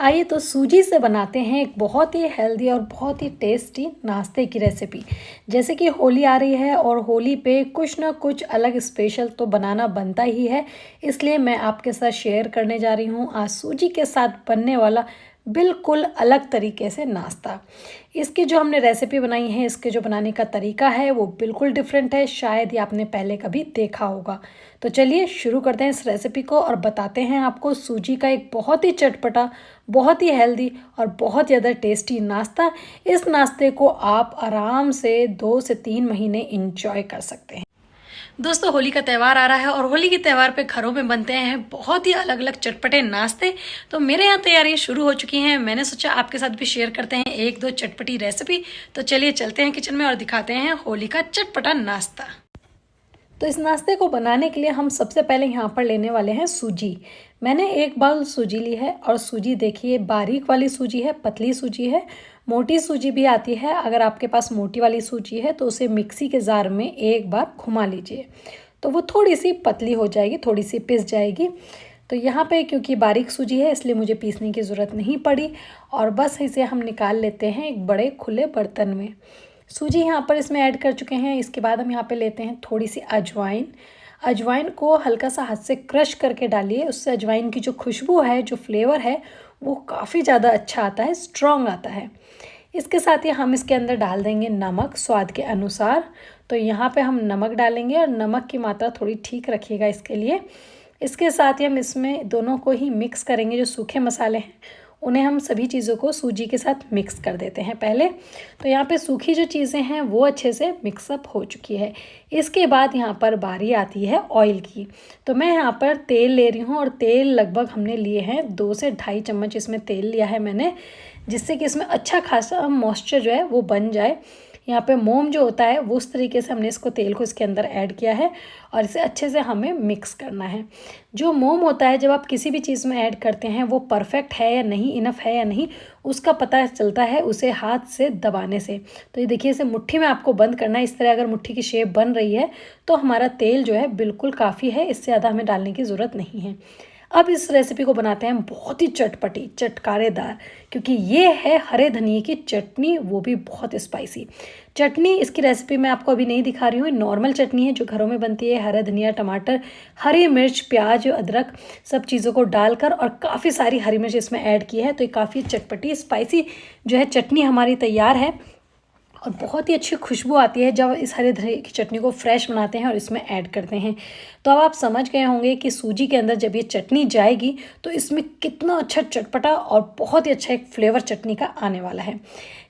आइए तो सूजी से बनाते हैं एक बहुत ही हेल्दी और बहुत ही टेस्टी नाश्ते की रेसिपी। जैसे कि होली आ रही है और होली पे कुछ ना कुछ अलग स्पेशल तो बनाना बनता ही है। इसलिए मैं आपके साथ शेयर करने जा रही हूँ आज सूजी के साथ बनने वाला बिल्कुल अलग तरीके से नाश्ता। इसकी जो हमने रेसिपी बनाई है, इसके जो बनाने का तरीका है वो बिल्कुल डिफरेंट है, शायद ये आपने पहले कभी देखा होगा। तो चलिए शुरू करते हैं इस रेसिपी को और बताते हैं आपको सूजी का एक बहुत ही चटपटा, बहुत ही हेल्दी और बहुत ज़्यादा टेस्टी नाश्ता। इस नाश्ते को आप आराम से 2 से 3 महीने इंजॉय कर सकते हैं। दोस्तों, होली का त्यौहार आ रहा है और होली के त्यौहार पे घरों में बनते हैं बहुत ही अलग अलग चटपटे नाश्ते। तो मेरे यहाँ तैयारियां शुरू हो चुकी हैं। मैंने सोचा आपके साथ भी शेयर करते हैं एक दो चटपटी रेसिपी। तो चलिए चलते हैं किचन में और दिखाते हैं होली का चटपटा नाश्ता। तो इस नाश्ते को बनाने के लिए हम सबसे पहले यहाँ पर लेने वाले हैं सूजी। मैंने एक बाउल सूजी ली है और सूजी देखिए बारीक वाली सूजी है, पतली सूजी है, मोटी सूजी भी आती है। अगर आपके पास मोटी वाली सूजी है तो उसे मिक्सी के जार में एक बार घुमा लीजिए तो वो थोड़ी सी पतली हो जाएगी, थोड़ी सी पिस जाएगी। तो यहाँ पे क्योंकि बारीक सूजी है इसलिए मुझे पीसने की ज़रूरत नहीं पड़ी और बस इसे हम निकाल लेते हैं एक बड़े खुले बर्तन में। सूजी यहाँ पर इसमें ऐड कर चुके हैं। इसके बाद हम यहाँ पे लेते हैं थोड़ी सी अजवाइन। अजवाइन को हल्का सा हाथ से क्रश करके डालिए, उससे अजवाइन की जो खुशबू है, जो फ्लेवर है, वो काफ़ी ज़्यादा अच्छा आता है, स्ट्रॉन्ग आता है। इसके साथ ही हम इसके अंदर डाल देंगे नमक स्वाद के अनुसार। तो यहाँ पे हम नमक डालेंगे और नमक की मात्रा थोड़ी ठीक रखिएगा इसके लिए। इसके साथ ही हम इसमें दोनों को ही मिक्स करेंगे। जो सूखे मसाले हैं उन्हें हम सभी चीज़ों को सूजी के साथ मिक्स कर देते हैं पहले। तो यहाँ पे सूखी जो चीज़ें हैं वो अच्छे से मिक्सअप हो चुकी है। इसके बाद यहाँ पर बारी आती है ऑयल की। तो मैं यहाँ पर तेल ले रही हूँ और तेल लगभग हमने लिए हैं 2 से 2.5 चम्मच इसमें तेल लिया है मैंने, जिससे कि इसमें अच्छा खासा मॉइस्चर जो है वो बन जाए। यहाँ पे मोम जो होता है वो उस तरीके से हमने इसको तेल को इसके अंदर ऐड किया है और इसे अच्छे से हमें मिक्स करना है। जो मोम होता है जब आप किसी भी चीज़ में ऐड करते हैं वो परफेक्ट है या नहीं, इनफ है या नहीं, उसका पता चलता है उसे हाथ से दबाने से। तो ये देखिए, इसे मुट्ठी में आपको बंद करना है। इस तरह अगर मुट्ठी की शेप बन रही है तो हमारा तेल जो है बिल्कुल काफ़ी है, इससे ज़्यादा हमें डालने की ज़रूरत नहीं है। अब इस रेसिपी को बनाते हैं बहुत ही चटपटी, चटकारेदार, क्योंकि ये है हरे धनिए की चटनी, वो भी बहुत स्पाइसी चटनी। इसकी रेसिपी मैं आपको अभी नहीं दिखा रही हूँ। नॉर्मल चटनी है जो घरों में बनती है, हरा धनिया, टमाटर, हरी मिर्च, प्याज, अदरक, सब चीज़ों को डालकर और काफ़ी सारी हरी मिर्च इसमें ऐड की है। तो ये काफ़ी चटपटी स्पाइसी जो है चटनी हमारी तैयार है और बहुत ही अच्छी खुशबू आती है जब इस हरे धनिए की चटनी को फ्रेश बनाते हैं और इसमें ऐड करते हैं। तो अब आप समझ गए होंगे कि सूजी के अंदर जब ये चटनी जाएगी तो इसमें कितना अच्छा चटपटा और बहुत ही अच्छा एक फ्लेवर चटनी का आने वाला है।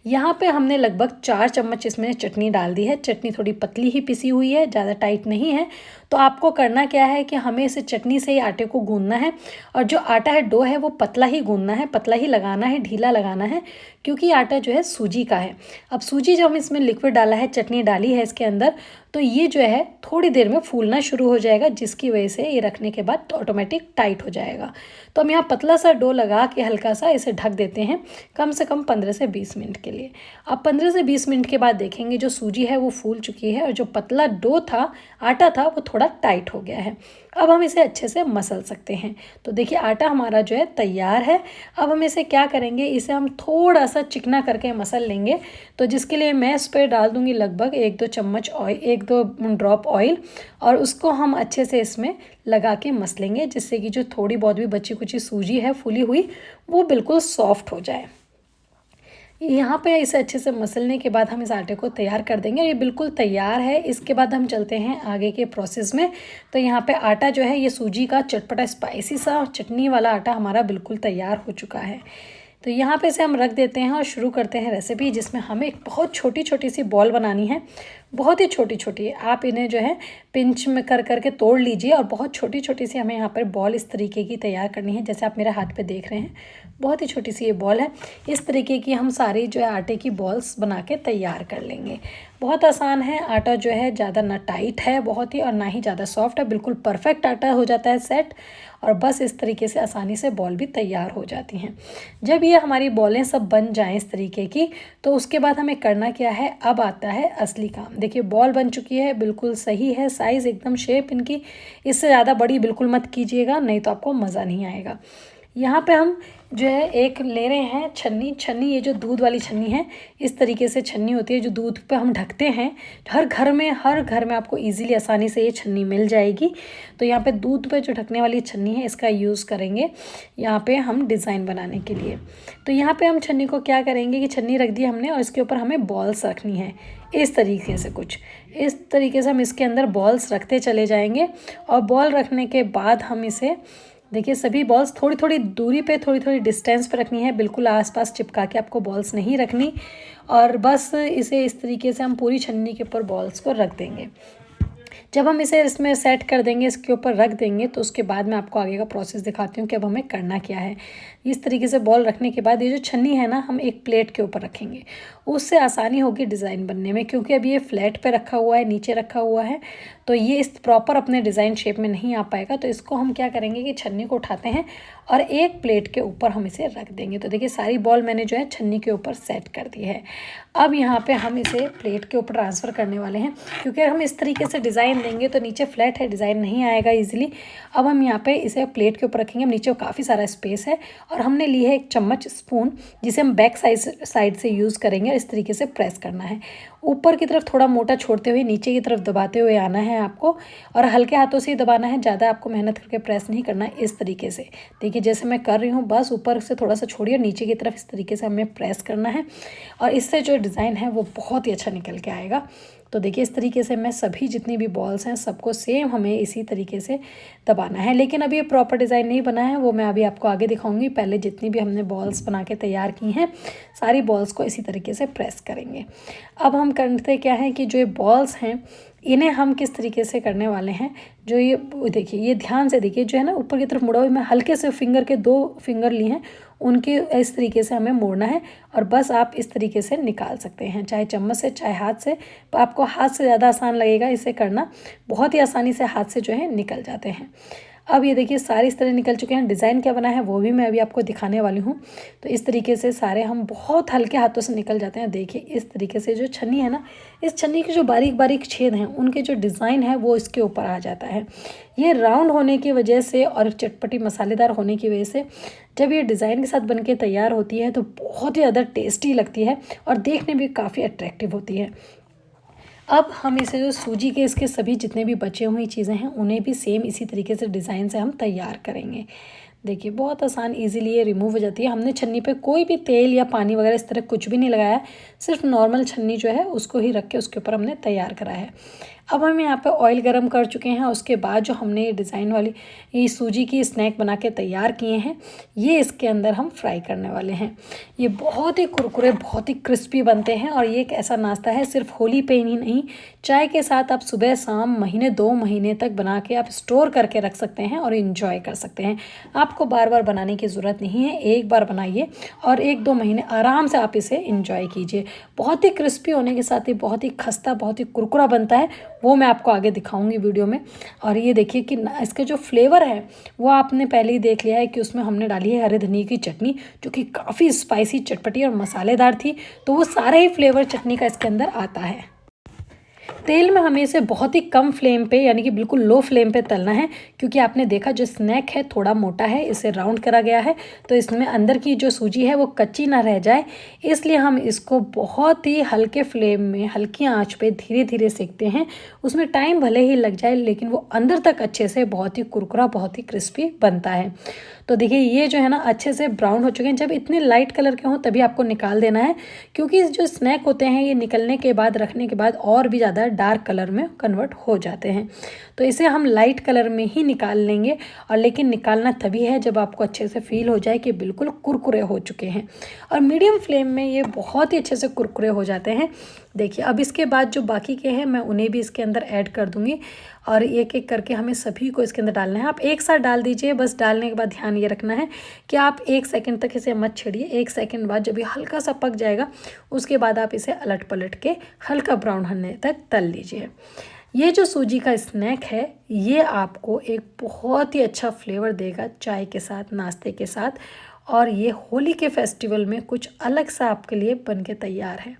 यहाँ पे हमने लगभग 4 चम्मच इसमें चटनी डाल दी है। चटनी थोड़ी पतली ही पिसी हुई है, ज़्यादा टाइट नहीं है। तो आपको करना क्या है कि हमें इसे चटनी से ही आटे को गूंदना है और जो आटा है, डो है, वो पतला ही गूंदना है, पतला ही लगाना है, ढीला लगाना है, क्योंकि आटा जो है सूजी का है। अब सूजी जब हम इसमें लिक्विड डाला है, चटनी डाली है इसके अंदर, तो ये जो है थोड़ी देर में फूलना शुरू हो जाएगा, जिसकी वजह से ये रखने के बाद ऑटोमेटिक टाइट हो जाएगा। तो हम यहाँ पतला सा डो लगा के हल्का सा इसे ढक देते हैं कम से कम 15 से 20 मिनट के लिए। अब 15 से 20 मिनट के बाद देखेंगे जो सूजी है वो फूल चुकी है और जो पतला डो था, आटा था, वो थोड़ा टाइट हो गया है। अब हम इसे अच्छे से मसल सकते हैं। तो देखिए आटा हमारा जो है तैयार है। अब हम इसे क्या करेंगे, इसे हम थोड़ा सा चिकना करके मसल लेंगे। तो जिसके लिए मैं इस पर डाल दूंगी लगभग 1-2 चम्मच ऑयल, 1-2 ड्रॉप ऑयल, और उसको हम अच्छे से इसमें लगा के मसलेंगे, जिससे कि जो थोड़ी बहुत भी बची कुची सूजी है फूली हुई वो बिल्कुल सॉफ्ट हो जाए। यहाँ पे इसे अच्छे से मसलने के बाद हम इस आटे को तैयार कर देंगे। ये बिल्कुल तैयार है। इसके बाद हम चलते हैं आगे के प्रोसेस में। तो यहाँ पे आटा जो है, ये सूजी का चटपटा स्पाइसी सा चटनी वाला आटा हमारा बिल्कुल तैयार हो चुका है। तो यहाँ पे इसे हम रख देते हैं और शुरू करते हैं रेसिपी, जिसमें हमें एक बहुत छोटी छोटी सी बॉल बनानी है। बहुत ही छोटी छोटी, आप इन्हें जो है पिंच में कर करके तोड़ लीजिए और बहुत छोटी छोटी सी हमें यहाँ पर बॉल इस तरीके की तैयार करनी है, जैसे आप मेरे हाथ पे देख रहे हैं। बहुत ही छोटी सी ये बॉल है। इस तरीके की हम सारी जो है आटे की बॉल्स बना के तैयार कर लेंगे। बहुत आसान है। आटा जो है ज़्यादा ना टाइट है बहुत ही, और ना ही ज़्यादा सॉफ्ट है, बिल्कुल परफेक्ट आटा हो जाता है सेट। और बस इस तरीके से आसानी से बॉल भी तैयार हो जाती हैं। जब ये हमारी बॉलें सब बन जाएं इस तरीके की, तो उसके बाद हमें करना क्या है, अब आता है असली काम। देखिए बॉल बन चुकी है, बिल्कुल सही है साइज़, एकदम शेप इनकी। इससे ज़्यादा बड़ी बिल्कुल मत कीजिएगा, नहीं तो आपको मज़ा नहीं आएगा। यहाँ पे हम जो है एक ले रहे हैं छन्नी। ये जो दूध वाली छन्नी है, इस तरीके से छन्नी होती है जो दूध पे हम ढकते हैं। हर घर में आपको इजीली आसानी से ये छन्नी मिल जाएगी। तो यहाँ पे दूध पे जो ढकने वाली छन्नी है, इसका यूज़ करेंगे यहाँ पे हम डिज़ाइन बनाने के लिए। तो यहाँ पे हम छन्नी को क्या करेंगे कि छन्नी रख दी हमने और इसके ऊपर हमें बॉल्स रखनी है इस तरीके से। कुछ इस तरीके से हम इसके अंदर बॉल्स रखते चले जाएंगे। और बॉल रखने के बाद हम इसे देखिए, सभी बॉल्स थोड़ी थोड़ी दूरी पे, थोड़ी थोड़ी डिस्टेंस पे रखनी है, बिल्कुल आसपास चिपका के आपको बॉल्स नहीं रखनी। और बस इसे इस तरीके से हम पूरी छन्नी के ऊपर बॉल्स को रख देंगे। जब हम इसे इसमें सेट कर देंगे, इसके ऊपर रख देंगे, तो उसके बाद मैं आपको आगे का प्रोसेस दिखाती हूँ कि अब हमें करना क्या है। इस तरीके से बॉल रखने के बाद ये जो छन्नी है ना, हम एक प्लेट के ऊपर रखेंगे। उससे आसानी होगी डिज़ाइन बनने में, क्योंकि अभी ये फ्लैट पे रखा हुआ है, नीचे रखा हुआ है, तो ये इस प्रॉपर अपने डिज़ाइन शेप में नहीं आ पाएगा। तो इसको हम क्या करेंगे कि छन्नी को उठाते हैं और एक प्लेट के ऊपर हम इसे रख देंगे। तो देखिए, सारी बॉल मैंने जो है छन्नी के ऊपर सेट कर दी है। अब यहाँ पे हम इसे प्लेट के ऊपर ट्रांसफ़र करने वाले हैं, क्योंकि हम इस तरीके से डिज़ाइन देंगे तो नीचे फ्लैट है, डिज़ाइन नहीं आएगा ईजिली। अब हम यहाँ पे इसे प्लेट के ऊपर रखेंगे। नीचे काफ़ी सारा स्पेस है और हमने ली है एक चम्मच स्पून, जिसे हम बैक साइड से यूज़ करेंगे। इस तरीके से प्रेस करना है, ऊपर की तरफ थोड़ा मोटा छोड़ते हुए नीचे की तरफ दबाते हुए आना है आपको, और हल्के हाथों से ही दबाना है, ज़्यादा आपको मेहनत करके प्रेस नहीं करना है। इस तरीके से देखिए, जैसे मैं कर रही हूँ, बस ऊपर से थोड़ा सा छोड़िए, नीचे की तरफ इस तरीके से हमें प्रेस करना है, और इससे जो डिज़ाइन है वो बहुत ही अच्छा निकल के आएगा। तो देखिए, इस तरीके से मैं सभी जितनी भी बॉल्स हैं सबको सेम हमें इसी तरीके से दबाना है। लेकिन अभी ये प्रॉपर डिज़ाइन नहीं बना है, वो मैं अभी आपको आगे दिखाऊंगी। पहले जितनी भी हमने बॉल्स बना के तैयार की हैं, सारी बॉल्स को इसी तरीके से प्रेस करेंगे। अब हम करते क्या है कि जो ये बॉल्स हैं, इन्हें हम किस तरीके से करने वाले हैं, जो ये देखिए, ये ध्यान से देखिए, जो है ना ऊपर की तरफ मुड़ा हुआ, मैं हल्के से फिंगर के 2 फिंगर लिए हैं, उनके इस तरीके से हमें मोड़ना है। और बस आप इस तरीके से निकाल सकते हैं, चाहे चम्मच से चाहे हाथ से। तो आपको हाथ से ज़्यादा आसान लगेगा इसे करना, बहुत ही आसानी से हाथ से जो है निकल जाते हैं। अब ये देखिए, सारे इस तरह निकल चुके हैं। डिज़ाइन क्या बना है वो भी मैं अभी आपको दिखाने वाली हूँ। तो इस तरीके से सारे हम बहुत हल्के हाथों से निकल जाते हैं। देखिए, इस तरीके से जो छन्नी है ना, इस छन्नी के जो बारीक बारीक छेद हैं, उनके जो डिज़ाइन है वो इसके ऊपर आ जाता है। ये राउंड होने की वजह से और चटपटी मसालेदार होने की वजह से जब ये डिज़ाइन के साथ बनके तैयार होती है तो बहुत ही ज़्यादा टेस्टी लगती है और देखने में काफ़ी अट्रैक्टिव होती है। अब हम इसे जो सूजी के इसके सभी जितने भी बचे हुई चीज़ें हैं, उन्हें भी सेम इसी तरीके से डिज़ाइन से हम तैयार करेंगे। देखिए, बहुत आसान इजीली ये रिमूव हो जाती है। हमने छन्नी पे कोई भी तेल या पानी वगैरह इस तरह कुछ भी नहीं लगाया, सिर्फ नॉर्मल छन्नी जो है उसको ही रख के उसके ऊपर हमने तैयार करा है। अब हम यहाँ पे ऑयल गरम कर चुके हैं। उसके बाद जो हमने ये डिज़ाइन वाली ये सूजी की स्नैक बना के तैयार किए हैं, ये इसके अंदर हम फ्राई करने वाले हैं। ये बहुत ही कुरकुरे, बहुत ही क्रिस्पी बनते हैं और ये एक ऐसा नाश्ता है, सिर्फ होली पे ही नहीं, चाय के साथ आप सुबह शाम महीने 2 महीने तक बना के आप स्टोर करके रख सकते हैं और इन्जॉय कर सकते हैं। आपको बार बार बनाने की ज़रूरत नहीं है, एक बार बनाइए और 1-2 महीने आराम से आप इसे इन्जॉय कीजिए। बहुत ही क्रिस्पी होने के साथ ही बहुत ही खस्ता, बहुत ही कुरकुरा बनता है, वो मैं आपको आगे दिखाऊंगी वीडियो में। और ये देखिए कि इसका जो फ्लेवर है वो आपने पहले ही देख लिया है कि उसमें हमने डाली है हरे धनिया की चटनी, जो कि काफ़ी स्पाइसी, चटपटी और मसालेदार थी। तो वो सारा ही फ्लेवर चटनी का इसके अंदर आता है। तेल में हमें इसे बहुत ही कम फ्लेम पे, यानी कि बिल्कुल लो फ्लेम पे तलना है, क्योंकि आपने देखा जो स्नैक है थोड़ा मोटा है, इसे राउंड करा गया है, तो इसमें अंदर की जो सूजी है वो कच्ची ना रह जाए, इसलिए हम इसको बहुत ही हल्के फ्लेम में, हल्की आंच पे धीरे धीरे सेकते हैं। उसमें टाइम भले ही लग जाए, लेकिन वो अंदर तक अच्छे से बहुत ही कुरकुरा, बहुत ही क्रिस्पी बनता है। तो देखिए, ये जो है ना अच्छे से ब्राउन हो चुके हैं। जब इतने लाइट कलर के हों तभी आपको निकाल देना है, क्योंकि जो स्नैक होते हैं ये निकलने के बाद, रखने के बाद और भी ज़्यादा डार्क कलर में कन्वर्ट हो जाते हैं। तो इसे हम लाइट कलर में ही निकाल लेंगे, और लेकिन निकालना तभी है जब आपको अच्छे से फील हो जाए कि बिल्कुल कुरकुरे हो चुके हैं। और मीडियम फ्लेम में ये बहुत ही अच्छे से कुरकुरे हो जाते हैं। देखिए, अब इसके बाद जो बाकी के हैं मैं उन्हें भी इसके अंदर ऐड कर दूंगी, और एक एक करके हमें सभी को इसके अंदर डालना है। आप एक साथ डाल दीजिए, बस डालने के बाद ध्यान ये रखना है कि आप 1 सेकंड तक इसे मत छेड़िए। 1 सेकंड बाद जब ये हल्का सा पक जाएगा, उसके बाद आप इसे अलट पलट के हल्का ब्राउन होने तक तल लीजिए। ये जो सूजी का स्नैक है, ये आपको एक बहुत ही अच्छा फ्लेवर देगा चाय के साथ, नाश्ते के साथ, और ये होली के फेस्टिवल में कुछ अलग सा आपके लिए बन के तैयार है।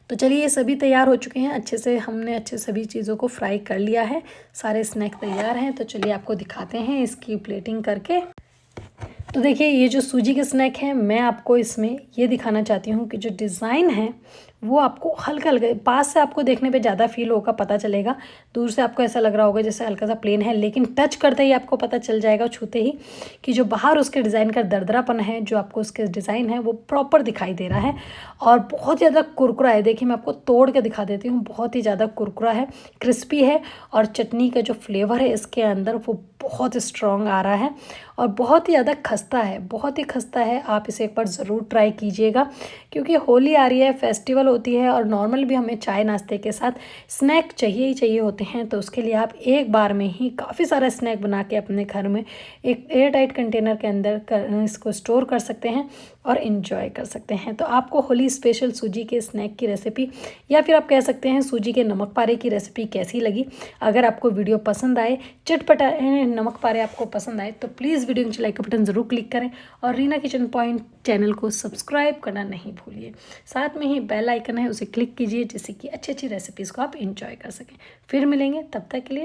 तो चलिए, ये सभी तैयार हो चुके हैं। अच्छे से हमने सभी चीज़ों को फ्राई कर लिया है, सारे स्नैक तैयार हैं। तो चलिए आपको दिखाते हैं इसकी प्लेटिंग करके। तो देखिए ये जो सूजी के स्नैक हैं, मैं आपको इसमें ये दिखाना चाहती हूँ कि जो डिज़ाइन है वो आपको हल्का-हल्का पास से आपको देखने पे ज़्यादा फ़ील होगा, पता चलेगा। दूर से आपको ऐसा लग रहा होगा जैसे हल्का-सा प्लेन है, लेकिन टच करते ही आपको पता चल जाएगा छूते ही कि जो बाहर उसके डिज़ाइन का दरदरापन है, जो आपको उसके डिज़ाइन है वो प्रॉपर दिखाई दे रहा है और बहुत ज़्यादा कुरकुरा है। देखिए मैं आपको तोड़ के दिखा देती हूँ, बहुत ही ज़्यादा कुरकुरा है, क्रिस्पी है और चटनी का जो फ्लेवर है इसके अंदर वो बहुत स्ट्रॉन्ग आ रहा है और बहुत ही ज़्यादा खस्ता है, बहुत ही खस्ता है। आप इसे एक बार ज़रूर ट्राई कीजिएगा क्योंकि होली आ रही है, फेस्टिवल होती है और नॉर्मल भी हमें चाय नाश्ते के साथ स्नैक चाहिए ही चाहिए होते हैं। तो उसके लिए आप एक बार में ही काफ़ी सारा स्नैक बना के अपने घर में एक एयर टाइट कंटेनर के अंदर इसको स्टोर कर सकते हैं और इन्जॉय कर सकते हैं। तो आपको होली स्पेशल सूजी के स्नैक की रेसिपी या फिर आप कह सकते हैं सूजी के नमक पारे की रेसिपी कैसी लगी? अगर आपको वीडियो पसंद आए, चटपटा नमक पारे आपको पसंद आए तो प्लीज़ वीडियो नीचे लाइक का बटन ज़रूर क्लिक करें और रीना किचन पॉइंट चैनल को सब्सक्राइब करना नहीं भूलिए। साथ में ही बेल आइकन है उसे क्लिक कीजिए जिससे कि अच्छी अच्छी रेसिपीज़ को आप इंजॉय कर सकें। फिर मिलेंगे, तब तक के लिए